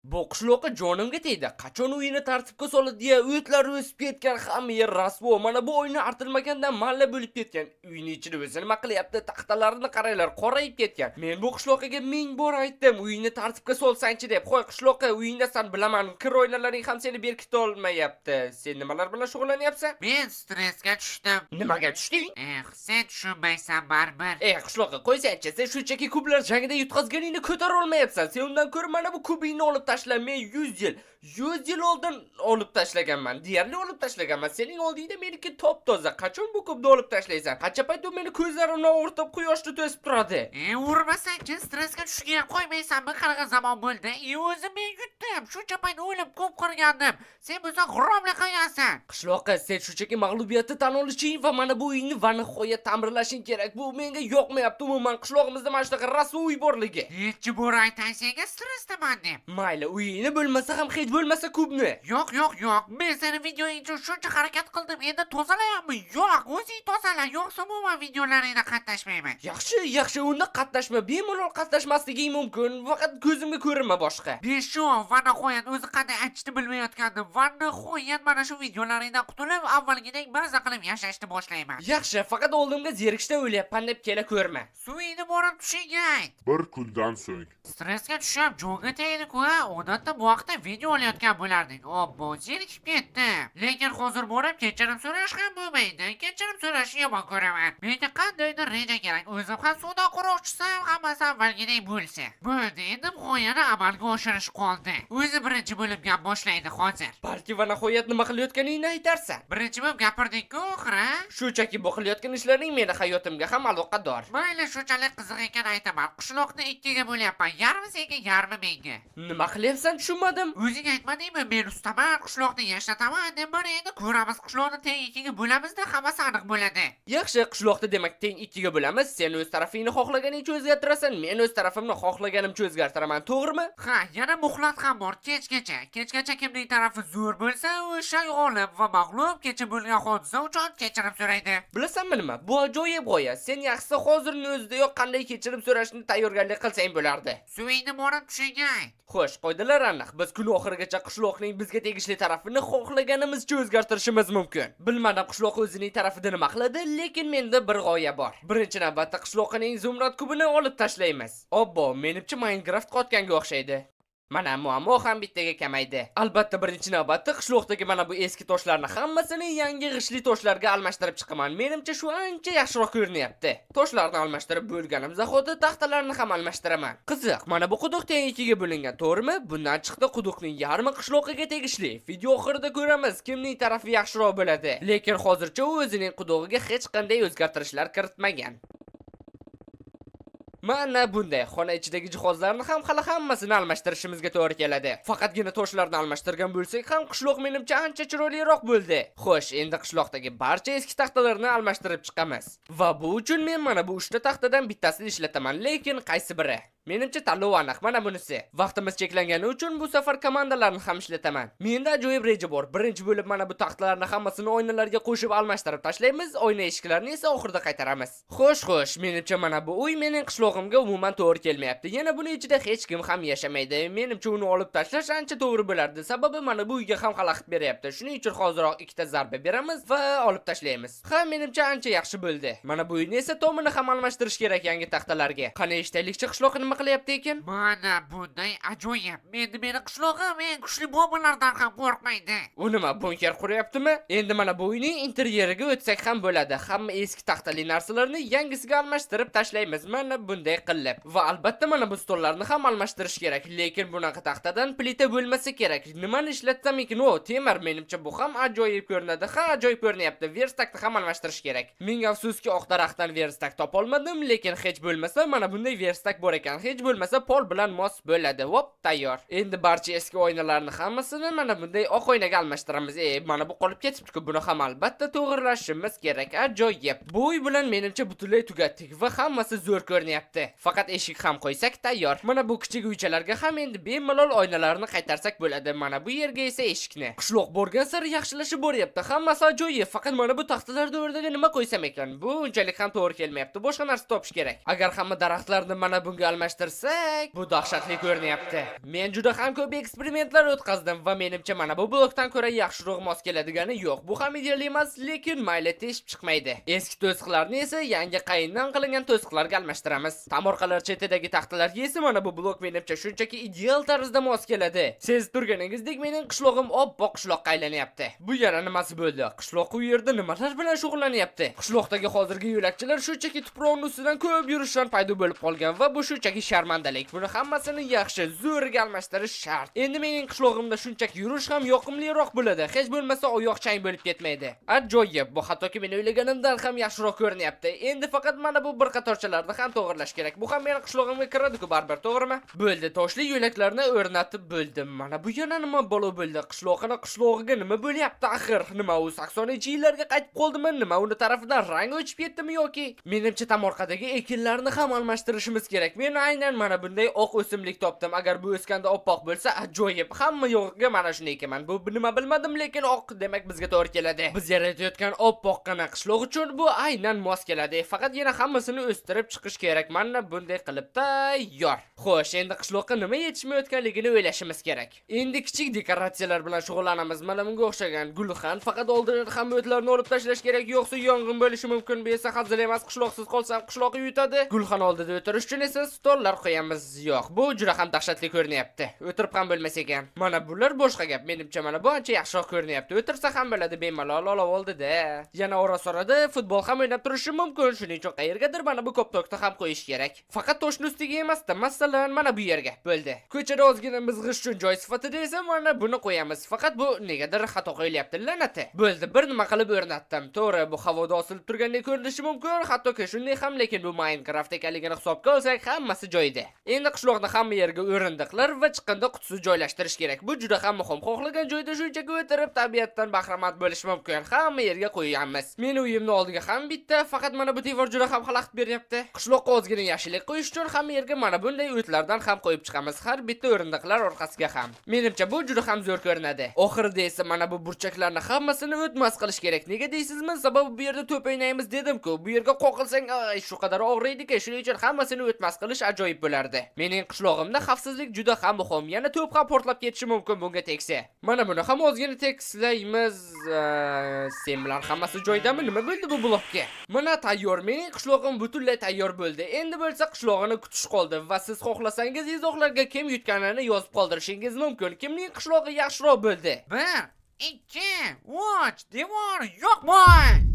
Bu qishloqqa jonimga tegdi. Qachon uyini tartibga soladi deya o'tlar o'sib ketgan, hamma yer rasvo. Mana bu oyna artilmagandan malla bo'lib ketgan. Uyning ichida o'zi nima qilyapti? Taxtalarini qaranglar, qorayib ketgan. Men bu qishloqqa ming bor aytdim, uyini tartibga solsangchi deb. Qo'y qishloqqa, uyingdasan bilaman, kir oynalaring ham seni berkita olmayapti. Sen nimalar bilan shug'ullanyapsan? Men stressga tushdim. Nimaga tushding? Sen tushunmaysan baribir. Qishloqqa qo'ysangchi, sen shunchaki kublar jangida yutqazganingni ko'tara olmayapsan. Sen undan ko'ra mana bu kubingni olib tashla. Men 100 yil oldin olib tashlaganman. Deyarli olib tashlaganman. Sening oldingda meniki top toza. Qachon bu kubni olib tashlaysan? Qancha payt u meni ko'zlarimni o'rtab quyoshda to'sib turadi? Urmasangchi, stressga tushgan qo'ymaysanmi? Qanaqa zamon bo'ldi? O'zim men yutdim. Shuncha payt o'ylab ko'p qilgandim. Sen bo'lsa g'uromlik qilgansan. Qishloqqa sen shunchaki mag'lubiyatni tan olishing va mana bu uyni va nihoyat ta'mirlashing kerak. Bu menga yoqmayapti umuman. Qishloqimizda mana shunaqa rasvo uy borligi. Nechi bor aytay senga stressdaman deb. Mayli, uyingni bo'lmasa ham hech bo'lmasa kubni. Yo'q. Men seni videoing uchun shuncha harakat qildim. Endi tozalayapmi? Yo'q, o'zing tozala. Yo'qsa umuman videolaringda qatnashmayman. Yaxshi, unda qatnashma. Bemalol qatnashmasliging mumkin. Faqat ko'zimga ko'rinma boshqa. Beshov va nihoyat o'zi qanday aytishni bilmayotgandim. Va nihoyat mana shu videolaringdan qutulib, avvalgidek maza qilib yashashni boshlayman. Yaxshi, faqat oldimga zerikishdan o'ylayapman deb kela ko'rma. Suvingni borib tushingga ayt. Bir kundan so'ng. Stressga tushib, jo'ga tegdi-ku. Odatda bu vaqtda video olayotgan bo'lardik. Obbo, zerikib ketdim. Lekin hozir borib kechirim so'rash ham bo'lmaydi. Kechirim so'rashni yomon ko'raman. Menga qandaydir reja kerak. O'zim ham savdo quruvchisam, hammasi avvalgidek bo'lsa. Bo'ldi, endi g'oyani amalga oshirish qoldi. O'zi birinchi bo'lib gap boshlaydi hozir. Balki va nihoyat nima qilayotganingni aytarsan. Birinchi bo'lib gapirdik-ku, oxiri. Shunchaki bu qilayotgan ishlaring meni hayotimga ham aloqador. Mayli, shunchalik qiziq ekan aytaman. Qishloqni ikkiga bo'lyapman. Yarmi senga, yarmi menga. Nima qilyapsan, tushunmadim. O'zing aytmadingmi, men ustaman, qishloqni yashataman deb, mana endi ko'ramiz, qishloqni teng ikkiga bo'lamizda, hammasi aniq bo'ladi. Yaxshi, qishloqni demak teng ikkiga bo'lamiz. Sen o'z tarafingni xohlaganingcha o'zgartirasan, men o'z tarafimni xohlaganimcha o'zgartiraman, to'g'rimi? Ha, yana muhlat ham bor, kechgacha. Kechgacha kimning tarafi zo'r bo'lsa, o'sha g'olib va mag'lub kecha bo'lgan hodisa uchun kechirim so'raydi. Bilasanmi nima? Bu ajoyib g'oya. Sen yaxshisi hozirning o'zidayoq qanday kechirim so'rashni tayyorgarlik qilsang bo'lardi. Suvingni borib tushingga ayt. Xo'sh, qoidalar aniq. Biz kun oxirigacha qishloqning bizga tegishli tarafini xohlaganimizcha o'zgartirishimiz mumkin. Bilmadim qishloq o'zining tarafida nima qiladi, lekin menda bir g'oya bor. Birinchi navbatda qishloqning zumrad kubini olib tashlaymiz. Obbo, menimcha Minecraft qotganga o'xshaydi. Mana muammo ham bittaga kamaydi. Albatta birinchi navbatda qishloqdagi mana bu eski toshlarni hammasini yangi g'ishli toshlarga almashtirib chiqaman. Menimcha shu ancha yaxshiroq ko'rinyapti. Toshlarni almashtirib bo'lganim zahoti taxtalarni ham almashtiraman. Qiziq, mana bu quduq teng ikkiga bo'lingan, to'g'rimi? Bundan chiqdi quduqning yarmi qishloqqa tegishli. Video oxirida ko'ramiz kimning tarafi yaxshiroq bo'ladi. Lekin hozircha u o'zining qudug'iga hech qanday o'zgartirishlar kiritmagan. Mana bunday xona ichidagi jihozlarni ham hali hammasini almashtirishimizga to'g'ri keladi. Faqatgina toshlarni almashtirgan bo'lsak ham qishloq menimcha ancha chiroyliroq bo'ldi. Xo'sh, endi qishloqdagi barcha eski taxtalarni almashtirib chiqamiz. Va bu uchun men mana bu 3 ta taxtadan bittasini ishlataman, lekin qaysi biri? Menimcha tanlov aniq, mana bunisi. Vaqtimiz cheklangani uchun bu safar komandalarni ham ishlataman. Menda ajoyib reja bor. Birinchi bo'lib mana bu taxtalarni hammasini oynalarga qo'shib almashtirib tashlaymiz, oyna eshiklarini esa oxirida qaytaramiz. Xo'sh, menimcha mana bu uy mening qishlog'imga umuman to'g'ri kelmayapti. Yana buni ichida hech kim ham yashamaydi. Menimcha uni olib tashlash ancha to'g'ri bo'lardi. Sababi mana bu uyga ham xalaqit beryapti. Shuning uchun hozirroq ikkita zarba beramiz va olib tashlaymiz. Ha, menimcha ancha yaxshi bo'ldi. Mana bu uyni esa tomini ham almashtirish kerak yangi taxtalarga. Qani eshitaylikchi qishloqni nima qilyapti ekan? Mana bunday ajoyib. Meni qishlog'im eng kuchli bombalardan ham qo'rqmaydi. U nima, bunker quryaptimi? Endi mana bu uyning interyeriga o'tsak ham bo'ladi. Hamma eski taxtali narsalarni yangisiga almashtirib tashlaymiz. Mana bunday qilib. Va albatta mana bu stollarni ham almashtirish kerak. Lekin bunaqa taxtadan plita bo'lmasa kerak. Nimani ishlatsam ekan? O, temir. Menimcha bu ham ajoyib ko'rinadi. Ha, ajoyib ko'rinyapti. Verstakni ham almashtirish kerak. Ming afsuski oq daraxtdan verstak topolmadim, lekin hech bo'lmasa mana bunday verstak bor ekan. Hech bo'lmasa pol bilan mos bo'ladi. Hop, tayyor. Endi barcha eski oynalarni hammasini mana bunday oq oynaga almashtiramiz. Mana bu qolib ketibdi-ku. Buni ham albatta to'g'rilashimiz kerak. Ajoyib. Bu uy bilan menimcha butunlay tugatdik va hammasi zo'r ko'rinyapti. Faqat eshik ham qo'ysak tayyor. Mana bu kichik uychalarga ham endi bemalol oynalarni qaytarsak bo'ladi. Mana bu yerga esa eshikni. Qishloq borgan sari yaxshilashib boryapti. Hammasi ajoyib. Faqat mana bu taxtalarda o'rniga nima qo'ysam ekan? Bu unchalik ham to'g'ri kelmayapti. Boshqa narsa topish kerak. Agar hamma daraxtlarni mana bunga birlashtirsak, bu dahshatli ko'rinyapti. Men juda ham ko'p eksperimentlar o'tkazdim va menimcha mana bu blokdan ko'ra yaxshiroq mos keladigani yo'q. Bu ham ideal emas, lekin mayli teshib chiqmaydi. Eski to'siqlarni esa yangi qayindan qilingan to'siqlarga almashtiramiz. Tomorqalar chetidagi taxtalarga esa mana bu blok menimcha shunchaki ideal tarzda mos keladi. Sezib turganingizdek mening qishlog'im oppoq qishloqqa aylanyapti. Bu yana nimasi bo'ldi? Qishloq u yerda nimalar bilan shug'ullanyapti? Qishloqdagi hozirgi yo'lakchilar shunchaki tuproqning ustidan ko'p yurishdan paydo bo'lib qolgan va bu shunchaki sharmandalik. Buni hammasini yaxshi zo'riga almashtirish shart. Endi mening qishlog'imda shunchaki yurish ham yoqimliroq bo'ladi. Hech bo'lmasa oyoq chang bo'lib ketmaydi. Ajoyib, bu hattoki men o'ylaganimdan ham yaxshiroq ko'rinyapti. Endi faqat mana bu bir qatorchalarni ham to'g'irlash kerak. Bu ham mening qishlog'imga kiradi-ku baribir, to'g'rimi? Bo'ldi, toshli yo'laklarni o'rnatib bo'ldim. Mana bu yana nima bo'ldi? Qishlog'iga nima bo'lyapti axir? Nima u 80-yillarga qaytib qoldimi? Nima uni tarafidan rang o'chib ketdimi yoki? Menimcha tomorqadagi ekinlarni ham almashtirishimiz kerak. Men aynan mana bunday oq o'simlik topdim. Agar bu o'sganda oppoq bo'lsa, ajoyib. Hamma yo'g'iga mana shuni ekaman. Bu nima bilmadim, lekin oq demak bizga to'g'ri keladi. Biz yaratayotgan oppoqqina qishloq uchun bu aynan mos keladi. Faqat yana hammasini o'stirib chiqish kerak. Mana bunday qilib tayyor. Xo'sh, endi qishloqqa nima yetishmayotganligini o'ylashimiz kerak. Endi kichik dekoratsiyalar bilan shug'ullanamiz. Mana bunga o'xshagan gulxan, faqat oldidan ham o'tlarni olib tashlash kerak, yo'qsa yong'in bo'lishi mumkin. Bu esa hazil emas, qishloqsiz qolsam qishloq yutadi. Gulxan oldida o'tirish uchun esa stollar qo'yamiz. Yo'q, bu juda ham dahshatli ko'rinyapti. O'tirib ham bo'lmas ekan. Mana bular boshqa gap. Menimcha mana bu ancha yaxshiroq ko'rinyapti. O'tirsa ham bo'ladi, bemalol olov oldida. Yana ora-sorada futbol ham o'ynab turishi mumkin. Shuning uchun qayergadir mana bu koptokni ham qo'yish kerak. Faqat toshning ustiga emas-da, masalan, mana bu yerga. Bo'ldi. Ko'chada ozgina mizg'ish uchun joy sifatida esa mana buni qo'yamiz. Faqat bu negadir xato qo'yilyapti, la'nati. Bo'ldi, bir nima qilib o'rnatdim. To'g'ri, bu havoda osilib turgandek ko'rinishi mumkin, hattoki shunday ham, lekin bu Minecraft ekanligini hisobga olsak, hammasi joyida. Endi qishloqda hamma yerga o'rindiqlar va chiqindi qutisi joylashtirish kerak. Bu juda ham muhim. Xohlagan joyda shunchaki o'tirib tabiatdan bahramand bo'lish mumkin. Hamma yerga qo'yamiz. Meni uyimning oldiga ham bitta, faqat mana bu devor juda ham xalaqit beryapti. Qishloqqa ozgina yashillik qo'yish uchun hamma yerga mana bunday o'tlardan ham qo'yib chiqamiz. Har bitta o'rindiqlar orqasiga ham. Menimcha bu juda ham zo'r ko'rinadi. Oxirida esa mana bu burchaklarni hammasini o'tmas qilish kerak. Nega deysizmi? Sababi bu yerda to'p o'ynaymiz dedim-ku. Bu yerga qoqilsang, shu qadar og'riydi-ki, shuning uchun hammasini o'tmas qilish ajoyib bo'lardi. Mening qishlog'imda xavfsizlik juda ham muhim. Yana to'p ham portlab ketishi mumkin bunga tegsa. Mana buni ham ozgina tekislaymiz. Sen bilan hammasi joyidami? Nima bo'ldi bu blokka? Mana tayyor. Mening qishlog'im butunlay tayyor bo'ldi. Endi bo'lsa qishlog'ini kutish qoldi va siz xohlasangiz izohlarga kim yutganini yozib qoldirishingiz mumkin. Kimning qishlog'i yaxshiroq bo'ldi? 1, 2, 3, devor yo'qmi?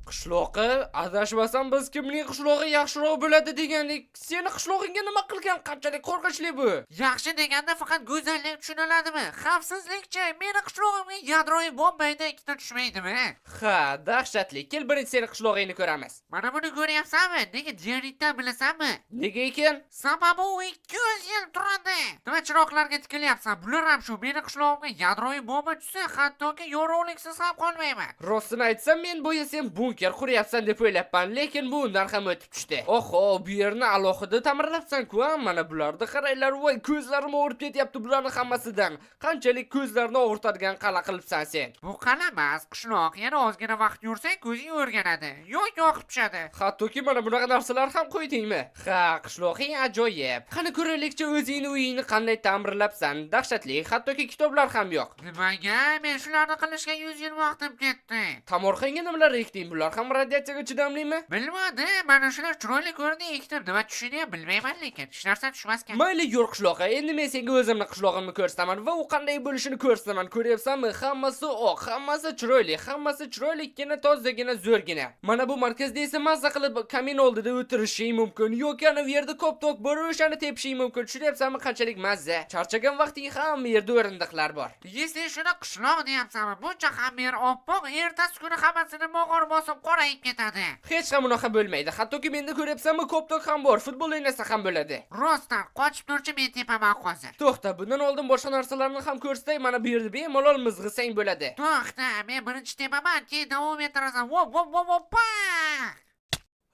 Qishloqi, adashmasam biz kimning qishlog'i yaxshiroq bo'ladi degandek, seni qishlog'ingga nima qilgan? Qanchalik qo'rqinchli bu? Yaxshi deganda faqat go'zallik tushuniladimi? Xavfsizlikchi, meni qishlog'imga yadroviy bombayda ikkita tushmaydimi? Ha, dahshatli. Kel, birinchi seni qishlog'ingni ko'ramiz. Mana buni ko'ryapsanmi? Nega diaritdan bilasanmi? Nega ekan? Sababi u 200 yil turadi. Nima chiroqlarga tikilyapsan? Bular ham shu. Meni qishlog'imga yadroviy bomba tushsa, hattoki yorug'liksiz ham qolmayman. Rostini aytsam, men bo'yi sen bunker quryapsan deb o'ylabman, lekin bu undan ham o'tib tushdi. Oho, bu yerni alohida ta'mirlabsan-ku, mana bularni qaranglar, voy, ko'zlarim og'rib ketyapti bularning hammasidan. Qanchalik ko'zlarni og'ritadigan qala qilibsan sen? Bu qala emas, qishloq. Yana ozgina vaqt yursang, ko'zing o'rganadi. yo'q oqib tushadi. Hattoki mana bunaqa narsalar ham qo'ydingmi? Ha, qishloqing ajoyib. Qani ko'raylikchi, o'zingni uyingni qanday ta'mirlabsan? Dahshatli, hattoki kitoblar ham yo'q. Nimaga? Men shularni qilishga 100 yil vaqtim ketdi. Tomorqangga nimalar ekding? Bular ham radiatsiyaga chidamlimi? Bilmadim, mana shular chiroyli ko'rdi, ekdim. Nima tushini ham bilmayman, lekin hech narsa tushmaskan. Mayli, yur qishloqqa. Endi men senga o'zimni qishlog'imni ko'rsataman va u qanday bo'lishini ko'rsataman. Ko'ryapsanmi? Hammasi oq, hammasi chiroyli, hammasi chiroyligina, tozagina, zo'rgina. Mana bu markazda esa mazza qilib kamin oldida o'tirishing mumkin yoki ana bu yerda ko'p-to'q bor, o'shani tepishing mumkin. Tushunyapsanmi qanchalik mazza? Charchagan vaqting hamma yerda o'rindiqlar bor. Sen shuni qishloq deyapsanmi? Buncha ham yer oppoq, ertasi kuni hammasini mog'or bosib qorayib ketadi. Hech ham unaqa bo'lmaydi. Hattoki menda ko'ryapsanmi, ko'p-to'q ham bor. Futbol o'ynasa ham bo'ladi. Rostdan qochib turchi, men tepaman hozir. To'xta, bundan oldin boshqa narsalarni ham ko'rsatay, mana bu yerda bemalol mizg'isang bo'ladi. To'xta, men birinchi tepaman, keyin davom ettirasan. Vop.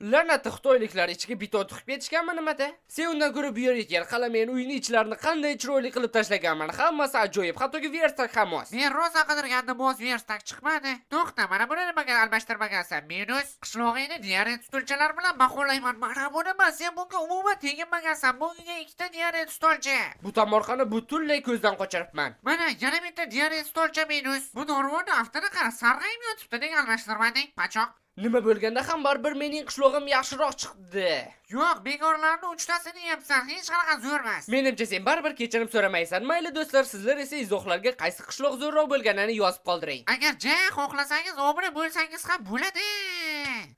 La'nati xitoyliklar ichiga biton tiqib ketishganmi nimada? Sen undan ko'ra bu yerga kel, qala men uyni ichlarini qanday chiroyli qilib tashlaganman. Hammasi ajoyib, hattoki verstak ham mos. Men rosa qidirgandim, o'z verstak chiqmadi. To'xta, mana buni nimaga almashtirmagansan? Minus qishlog'ingni diaret stolchalar bilan baholayman. Mana buni sen bunga umuman teginmagansan. Bunga ikkita diaret stolcha. Bu tomorqani butunlay ko'zdan qochiribman. Mana yana bitta diaret stolcha minus. Bu dorivonni haftada qara sarg'ayib yotibdi, nega almashtirmading? Pachoq. Nima bo'lganda ham baribir mening qishlog'im yaxshiroq chiqdi. Yo'q, bekorlarni uchtasini yeyapsan, hech qanaqa zo'rmas. Menimcha sen baribir kechirim so'ramaysan. Mayli do'stlar, sizlar esa izohlarga qaysi qishloq zo'rroq bo'lganini yozib qoldiring. Agar xohlasangiz obuna bo'lsangiz ham bo'ladi.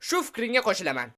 Shu fikringga qo'shilaman.